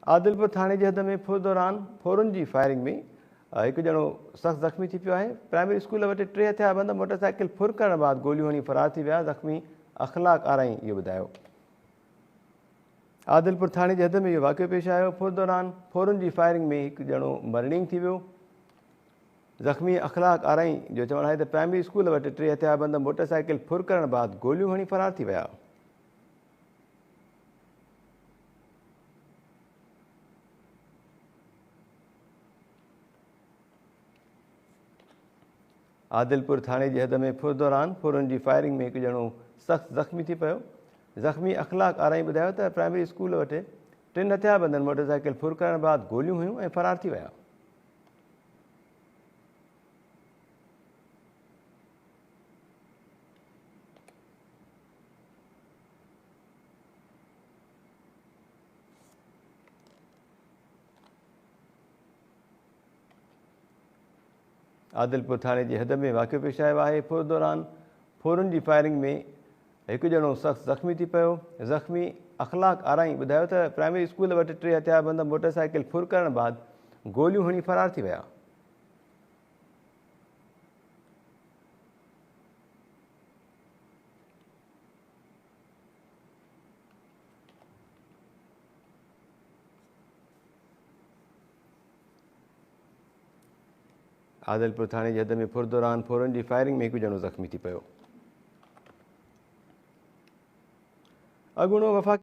आदिलपुर थाने जे हद में फुर दौरान फोरन जी फायरिंग में एक ॼणो सख़्तु ज़ख़्मी थी पियो आहे। प्राइमरी स्कूल वटि 3 हथियारबंद मोटरसाइकिल फुर करण बाद गोलियूं हणी फरार थी विया। ज़ख़्मी अख़लाक आराई इहो ॿुधायो। आदिलपुर थाने जे हद में इहो वाक़ियो पेश आयो। फुर दौरान फोरन जी फायरिंग में एक ॼणो मरणींग थी वियो। ज़ख़्मी अख़लाक आराई जो चवणु आहे त प्राइमरी स्कूल वटि 3 हथियारबंद मोटरसाइकिल फुर करण बाद गोलियूं हणी फरार थी विया। आदिलपुर थाने जे हद में फुर दौरान फोरन जी फायरिंग में एक ॼणो सख़्तु ज़ख़्मी थी पियो। ज़ख़्मी अख़लाक आराई ॿुधायो त प्राइमरी स्कूल वटि 3 हथियारबंद मोटरसाइकिल फुर करण बाद गोलियूं हुयूं ऐं फरार थी विया। आदिलपुर थाने जी हद में वाक़ियो पेश आयो आहे। फुर दौरान फोरन जी फायरिंग में एक ॼणो सख़्तु ज़ख़्मी थी पियो। ज़ख़्मी अख़लाक आराई ॿुधायो त प्राइमरी स्कूल वटि 3 हथियारबंद मोटरसाइकिल फुर करण बाद गोलियूं हणी फरार थी विया। आदिलपुर थाने जे हद में फुर दौरान फोरन जी फायरिंग में एक ॼणो ज़ख़्मी थी पियो। अॻूणो वफ़ाक़ी